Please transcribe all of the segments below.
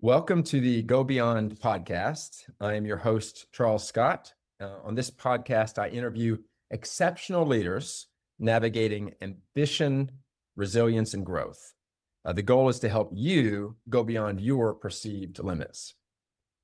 Welcome to the Go Beyond podcast. I am your host, Charles Scott. On this podcast, I interview exceptional leaders navigating ambition, resilience, and growth. The goal is to help you go beyond your perceived limits.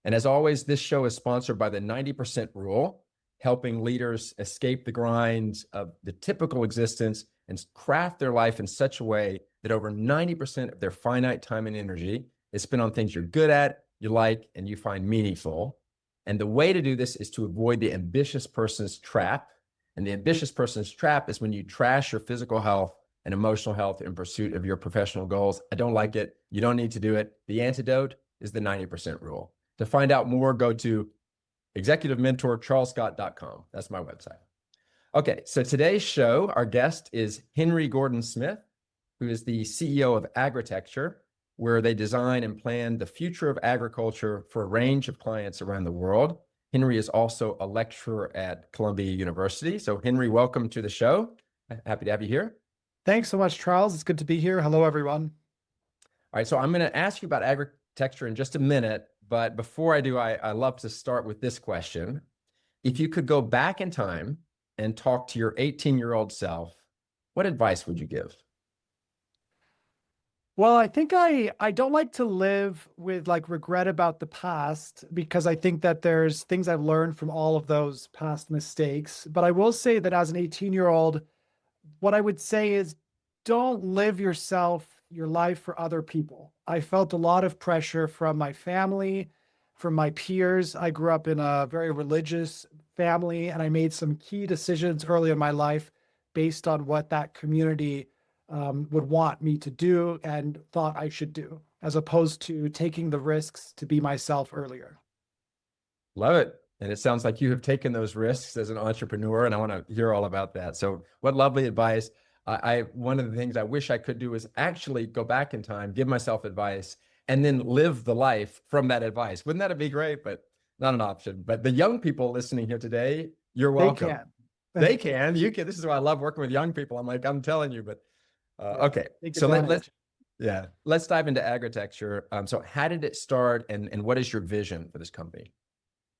And as always, this show is sponsored by the 90% rule, helping leaders escape the grind of the typical existence and craft their life in such a way that over 90% of their finite time and energy is spent on things you're good at, you like, and you find meaningful. And the way to do this is to avoid the ambitious person's trap. And the ambitious person's trap is when you trash your physical health and emotional health in pursuit of your professional goals. I don't like it. You don't need to do it. The antidote is the 90% rule. To find out more, go to executivementorcharlescott.com. That's my website. Okay, so today's show, our guest is Henry Gordon Smith, who is the CEO of Agritecture, where they design and plan the future of agriculture for a range of clients around the world. Henry is also a lecturer at Columbia University. So Henry, welcome to the show. Happy to have you here. Thanks so much, Charles. It's good to be here. Hello, everyone. All right, so I'm going to ask you about Agritecture in just a minute, but before I do, I love to start with this question. If you could go back in time and talk to your 18-year-old self, what advice would you give? Well, I think I don't like to live with regret about the past because I think that there's things I've learned from all of those past mistakes. But I will say that as an 18-year-old, what I would say is don't live your life for other people. I felt a lot of pressure from my family, from my peers. I grew up in a very religious family, and I made some key decisions early in my life based on what that community would want me to do and thought I should do, as opposed to taking the risks to be myself earlier. Love it. And it sounds like you have taken those risks as an entrepreneur, and I want to hear all about that. So what lovely advice. One of the things I wish I could do is actually go back in time, give myself advice, and then live the life from that advice. Wouldn't that be great? But not an option. But the young people listening here today, you're welcome. They can. They can. You can. This is why I love working with young people. I'm telling you, but okay. Take So advantage. let's dive into Agritecture. So how did it start, and what is your vision for this company?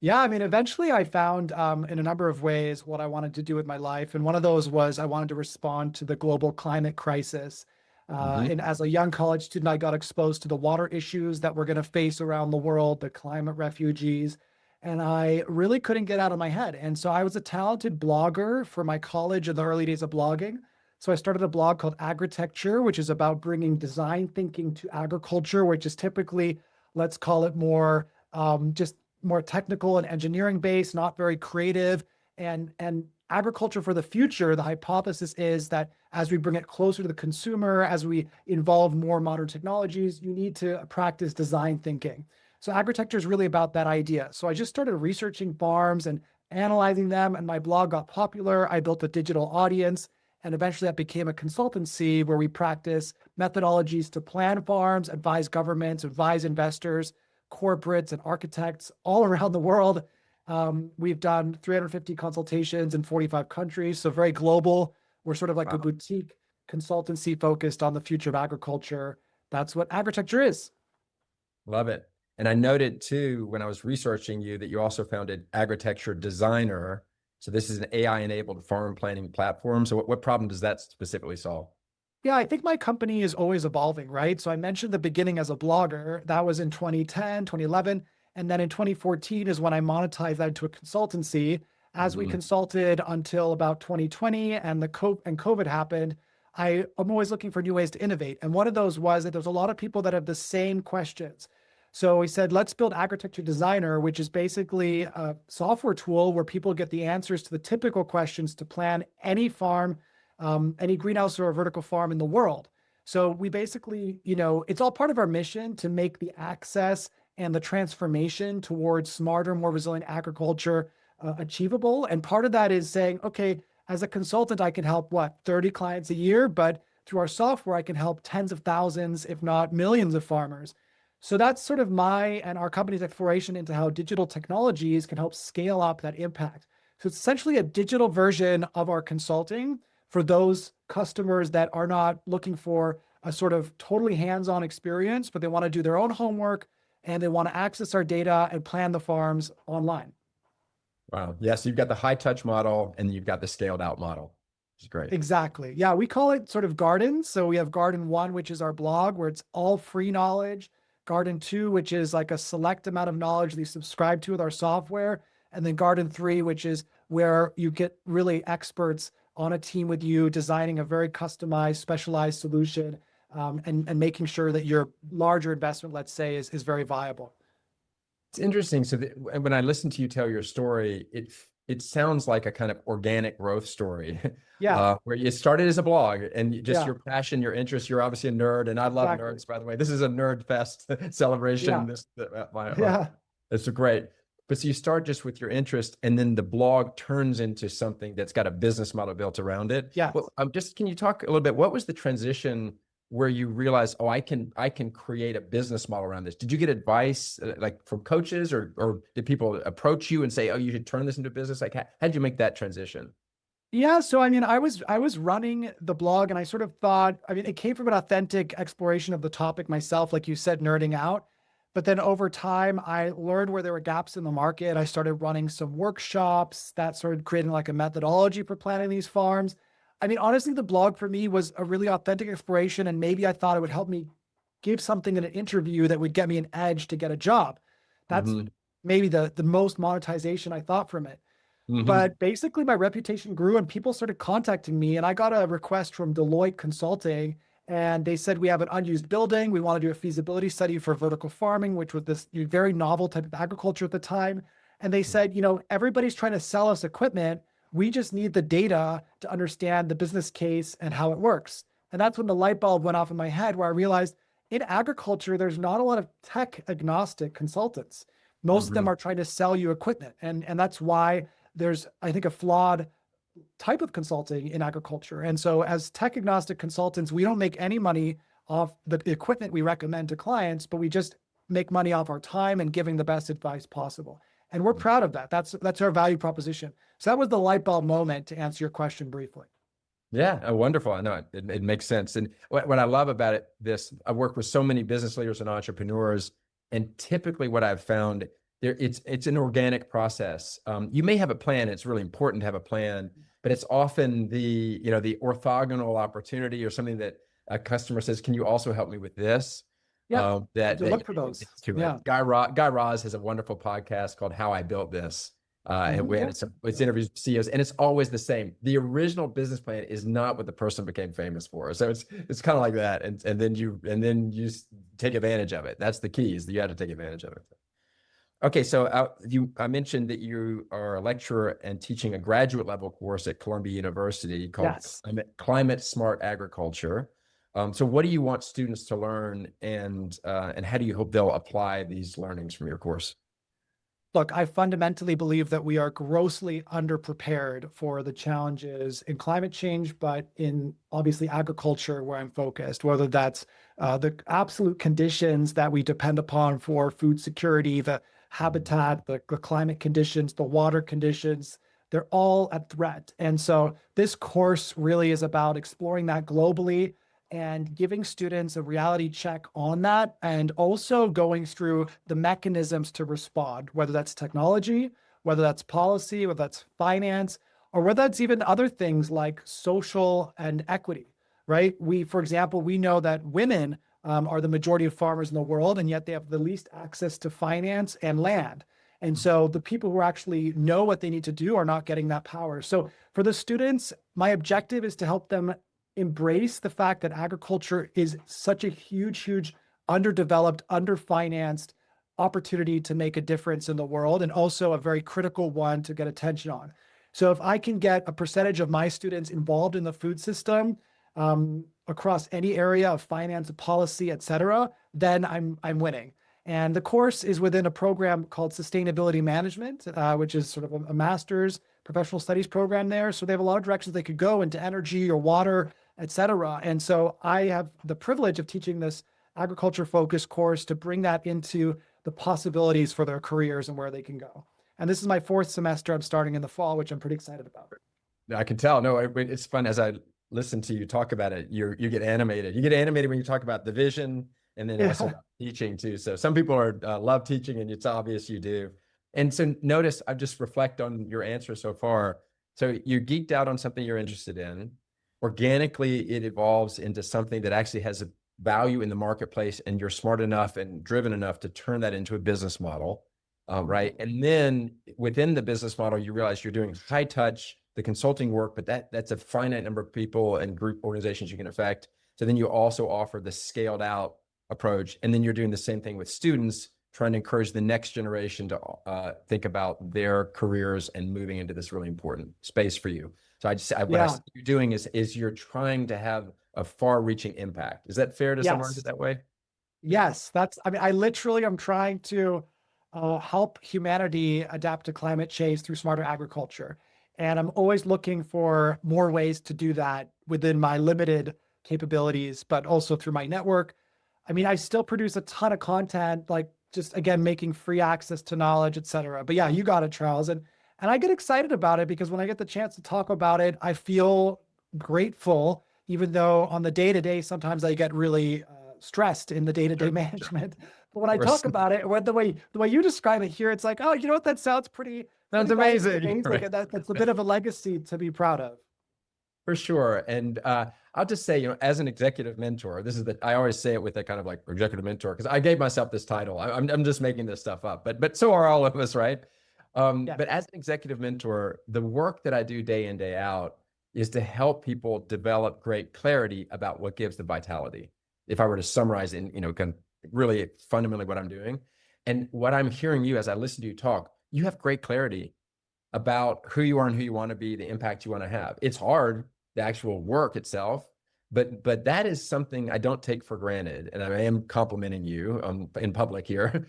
Yeah, I mean, eventually I found in a number of ways what I wanted to do with my life. And one of those was I wanted to respond to the global climate crisis. And as a young college student, I got exposed to the water issues that we're going to face around the world, the climate refugees, and I really couldn't get out of my head. And so I was a talented blogger for my college in the early days of blogging. So I started a blog called Agritecture, which is about bringing design thinking to agriculture, which is typically, let's call it more just more technical and engineering based, not very creative. And agriculture for the future, the hypothesis is that as we bring it closer to the consumer, as we involve more modern technologies, you need to practice design thinking. So Agritecture is really about that idea. So I just started researching farms and analyzing them, and my blog got popular. I built a digital audience, and eventually that became a consultancy where we practice methodologies to plan farms, advise governments, advise investors, corporates, and architects all around the world. We've done 350 consultations in 45 countries, so very global. We're sort of like a boutique consultancy focused on the future of agriculture. That's what Agritecture is. Love it. And I noted too, when I was researching you, that you also founded Agritecture Designer. So this is an AI-enabled farm planning platform. So what problem does that specifically solve? Yeah, I think my company is always evolving, right? So I mentioned the beginning as a blogger. That was in 2010, 2011. And then in 2014 is when I monetized that into a consultancy. As we consulted until about 2020 and COVID happened, I'm always looking for new ways to innovate. And one of those was that there's a lot of people that have the same questions. So we said, let's build Agritecture Designer, which is basically a software tool where people get the answers to the typical questions to plan any farm, any greenhouse or vertical farm in the world. So we basically, it's all part of our mission to make the access and the transformation towards smarter, more resilient agriculture achievable. And part of that is saying, okay, as a consultant, I can help 30 clients a year, but through our software, I can help tens of thousands, if not millions of farmers. So that's sort of my and our company's exploration into how digital technologies can help scale up that impact. So it's essentially a digital version of our consulting for those customers that are not looking for a sort of totally hands-on experience, but they want to do their own homework and they want to access our data and plan the farms online. Wow. Yes, you've got the high touch model and you've got the scaled out model. It's great. Exactly. Yeah, we call it sort of gardens. So we have Garden 1, which is our blog, where it's all free knowledge. Garden 2, which is like a select amount of knowledge that you subscribe to with our software. And then Garden 3, which is where you get really experts on a team with you, designing a very customized, specialized solution, and making sure that your larger investment, let's say, is very viable. It's interesting. So when I listen to you tell your story, it sounds like a kind of organic growth story. Yeah. Where you started as a blog and just Yeah. your passion, your interest. You're obviously a nerd, and I love Exactly. nerds, by the way. This is a nerd fest celebration. Yeah. It's great. But so you start just with your interest, and then the blog turns into something that's got a business model built around it. Yes. Well, can you talk a little bit? What was the transition where you realized, oh, I can create a business model around this? Did you get advice like from coaches, or did people approach you and say, oh, you should turn this into a business? Like, how did you make that transition? Yeah, so I mean, I was running the blog, and I sort of thought, I mean, it came from an authentic exploration of the topic myself, like you said, nerding out. But then over time, I learned where there were gaps in the market. I started running some workshops that started creating like a methodology for planning these farms. I mean, honestly, the blog for me was a really authentic exploration, and maybe I thought it would help me give something in an interview that would get me an edge to get a job. That's Mm-hmm. maybe the most monetization I thought from it. Mm-hmm. But basically my reputation grew and people started contacting me, and I got a request from Deloitte Consulting, and they said, we have an unused building. We want to do a feasibility study for vertical farming, which was this very novel type of agriculture at the time. And they said, everybody's trying to sell us equipment. We just need the data to understand the business case and how it works. And that's when the light bulb went off in my head, where I realized in agriculture, there's not a lot of tech agnostic consultants. Most of them are trying to sell you equipment. And that's why there's, I think, a flawed type of consulting in agriculture. And so as tech agnostic consultants, we don't make any money off the equipment we recommend to clients, but we just make money off our time and giving the best advice possible. And we're proud of that. That's our value proposition. So that was the light bulb moment, to answer your question briefly. Yeah, wonderful. I know it makes sense. And what I love about I work with so many business leaders and entrepreneurs, and typically what I've found it's an organic process. You may have a plan. It's really important to have a plan, but it's often the orthogonal opportunity or something that a customer says, "Can you also help me with this?" Yeah, That look for those. Yeah. Guy Raz has a wonderful podcast called "How I Built This." And it's interviews with CEOs, and it's always the same. The original business plan is not what the person became famous for. So it's kind of like that, and then you take advantage of it. That's the key, is that you have to take advantage of it. Okay, so I mentioned that you are a lecturer and teaching a graduate level course at Columbia University called Climate Smart Agriculture. So what do you want students to learn, and how do you hope they'll apply these learnings from your course? Look, I fundamentally believe that we are grossly underprepared for the challenges in climate change, but in obviously agriculture, where I'm focused, whether that's the absolute conditions that we depend upon for food security, the habitat, the climate conditions, the water conditions, they're all at threat. And so this course really is about exploring that globally and giving students a reality check on that, and also going through the mechanisms to respond, whether that's technology, whether that's policy, whether that's finance, or whether that's even other things like social and equity, right? For example, we know that women are the majority of farmers in the world, and yet they have the least access to finance and land. And so the people who actually know what they need to do are not getting that power. So for the students, my objective is to help them embrace the fact that agriculture is such a huge, underdeveloped, underfinanced opportunity to make a difference in the world, and also a very critical one to get attention on. So if I can get a percentage of my students involved in the food system across any area of finance, policy, et cetera, then I'm winning. And the course is within a program called Sustainability Management, which is sort of a master's professional studies program there. So they have a lot of directions they could go into: energy or water, et cetera. And so I have the privilege of teaching this agriculture-focused course to bring that into the possibilities for their careers and where they can go. And this is my 4th semester. I'm starting in the fall, which I'm pretty excited about. I can tell. No, it's fun as I listen to you talk about it. You get animated. You get animated when you talk about the vision and then also Yeah. about teaching too. So some people are love teaching, and it's obvious you do. And so notice, I just reflect on your answer so far. So you're geeked out on something you're interested in. Organically, it evolves into something that actually has a value in the marketplace, and you're smart enough and driven enough to turn that into a business model, right? And then within the business model, you realize you're doing high touch, the consulting work, but that's a finite number of people and group organizations you can affect. So then you also offer the scaled out approach, and then you're doing the same thing with students, trying to encourage the next generation to think about their careers and moving into this really important space for you. So what I Yeah. see you doing is you're trying to have a far-reaching impact. Is that fair to summarize it Yes. that way? Yes. I mean, I literally am trying to help humanity adapt to climate change through smarter agriculture. And I'm always looking for more ways to do that within my limited capabilities, but also through my network. I mean, I still produce a ton of content, like just again, making free access to knowledge, et cetera. But yeah, you got it, Charles. And I get excited about it because when I get the chance to talk about it, I feel grateful, even though on the day-to-day, sometimes I get really stressed in the day-to-day Sure, sure. management. But when Of I course. talk about it, the way you describe it here, it's like, oh, you know what? That sounds pretty Sounds nice and amazing. amazing. Right. And that's a bit of a legacy to be proud of. For sure. And I'll just say, as an executive mentor, I always say it with that kind of like executive mentor, because I gave myself this title. I'm just making this stuff up, but so are all of us, right? Yeah. But as an executive mentor, the work that I do day in, day out is to help people develop great clarity about what gives them vitality. If I were to summarize in, kind of really fundamentally what I'm doing. And what I'm hearing you as I listen to you talk, you have great clarity about who you are and who you want to be, the impact you want to have. It's hard, the actual work itself, but that is something I don't take for granted. And I am complimenting you in public here,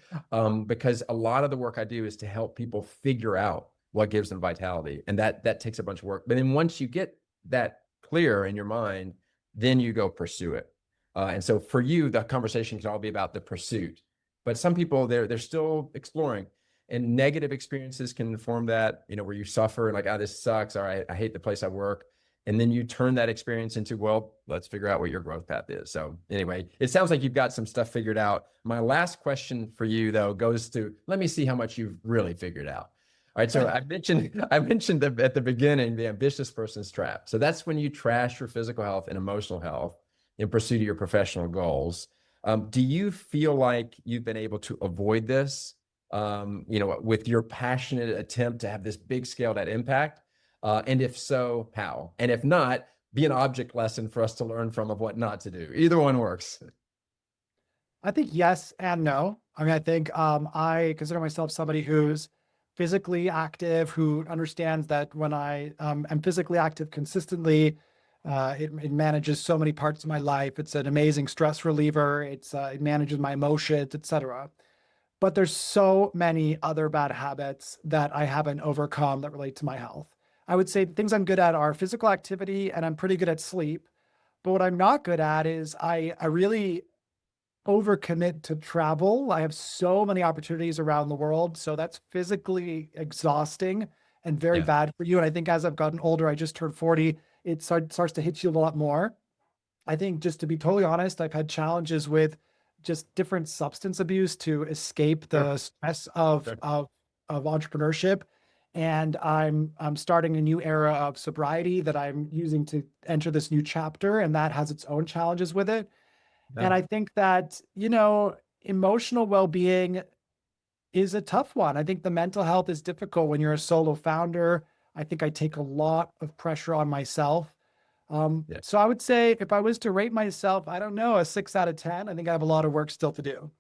because a lot of the work I do is to help people figure out what gives them vitality, and that takes a bunch of work. But then once you get that clear in your mind, then you go pursue it. And so for you, the conversation can all be about the pursuit. But some people, they're still exploring, and negative experiences can inform that, where you suffer and like, oh, this sucks, or I hate the place I work. And then you turn that experience into, well, let's figure out what your growth path is. So anyway, it sounds like you've got some stuff figured out. My last question for you, though, goes to, let me see how much you've really figured out. All right. So I mentioned at the beginning, the ambitious person's trap. So that's when you trash your physical health and emotional health in pursuit of your professional goals. Do you feel like you've been able to avoid this, with your passionate attempt to have this big scaled out impact? And if so, how? And if not, be an object lesson for us to learn from of what not to do. Either one works. I think yes and no. I mean, I think I consider myself somebody who's physically active, who understands that when I am physically active consistently, it manages so many parts of my life. It's an amazing stress reliever. It manages my emotions, etc. But there's so many other bad habits that I haven't overcome that relate to my health. I would say the things I'm good at are physical activity, and I'm pretty good at sleep. But what I'm not good at is I really overcommit to travel. I have so many opportunities around the world. So that's physically exhausting and very Yeah. bad for you. And I think as I've gotten older, I just turned 40, it starts to hit you a lot more. I think, just to be totally honest, I've had challenges with just different substance abuse to escape Sure. the stress of Sure. entrepreneurship. And I'm starting a new era of sobriety that I'm using to enter this new chapter, and that has its own challenges with it. Yeah. And I think that, emotional well-being is a tough one. I think the mental health is difficult when you're a solo founder. I think I take a lot of pressure on myself. Yeah. So I would say if I was to rate myself, I don't know, a 6 out of 10. I think I have a lot of work still to do.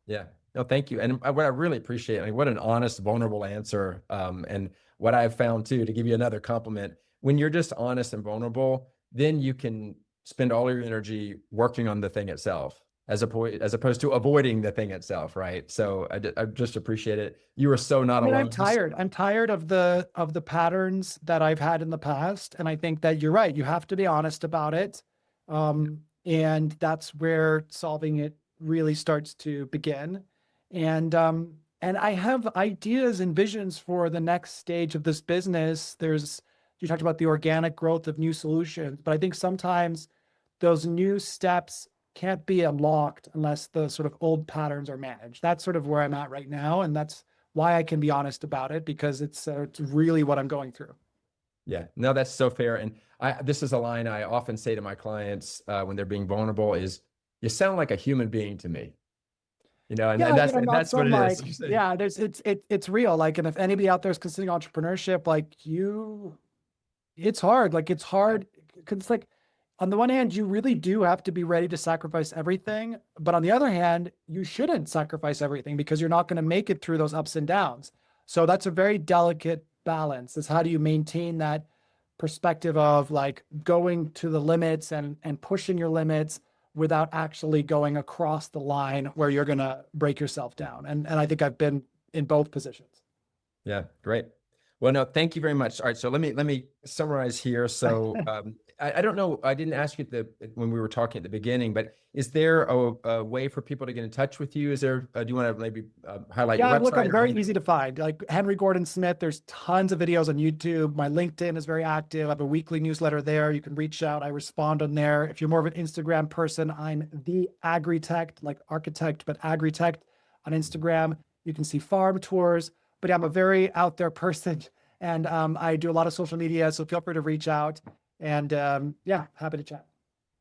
Yeah. No, thank you. And what I really appreciate, I mean, what an honest, vulnerable answer. And what I've found too, to give you another compliment, when you're just honest and vulnerable, then you can spend all your energy working on the thing itself, as opposed to avoiding the thing itself, right? So I just appreciate it. You are so not I mean, I'm alone. tired. I'm tired of the patterns that I've had in the past. And I think that you're right. You have to be honest about it. And that's where solving it really starts to begin. And I have ideas and visions for the next stage of this business. You talked about the organic growth of new solutions, but I think sometimes those new steps can't be unlocked unless the sort of old patterns are managed. That's sort of where I'm at right now. And that's why I can be honest about it, because it's really what I'm going through. Yeah, no, that's so fair. And this is a line I often say to my clients when they're being vulnerable is, you sound like a human being to me. And, Yeah, and that's, and not that's what some it like, is. yeah, it's real. Like, and if anybody out there is considering entrepreneurship, like it's hard. Like, it's hard because it's like, on the one hand, you really do have to be ready to sacrifice everything. But on the other hand, you shouldn't sacrifice everything because you're not going to make it through those ups and downs. So that's a very delicate balance. Is how do you maintain that perspective of like going to the limits and pushing your limits without actually going across the line where you're going to break yourself down. And I think I've been in both positions. Yeah, great. Well, no, thank you very much. All right, so let me summarize here. So I don't know, I didn't ask you when we were talking at the beginning, but is there a way for people to get in touch with you? Is there? Do you want to maybe highlight your Yeah, website? look, I'm very easy to find. Like Henry Gordon Smith, there's tons of videos on YouTube. My LinkedIn is very active. I have a weekly newsletter there. You can reach out. I respond on there. If you're more of an Instagram person, I'm the Agritect, like architect, but Agritect on Instagram. You can see farm tours. But yeah, I'm a very out there person, and I do a lot of social media. So feel free to reach out. And yeah, happy to chat.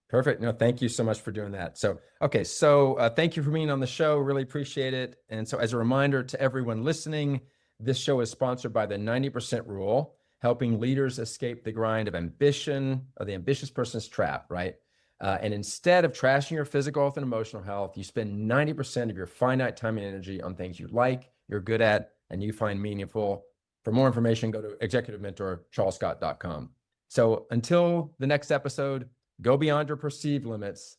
Perfect. No, thank you so much for doing that. So, okay. So thank you for being on the show. Really appreciate it. And so as a reminder to everyone listening, this show is sponsored by the 90% rule, helping leaders escape the grind of ambition, or the ambitious person's trap, right? And instead of trashing your physical health and emotional health, you spend 90% of your finite time and energy on things you like, you're good at, and you find meaningful. For more information, go to executivementorcharlescott.com. So until the next episode, go beyond your perceived limits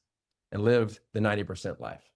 and live the 90% life.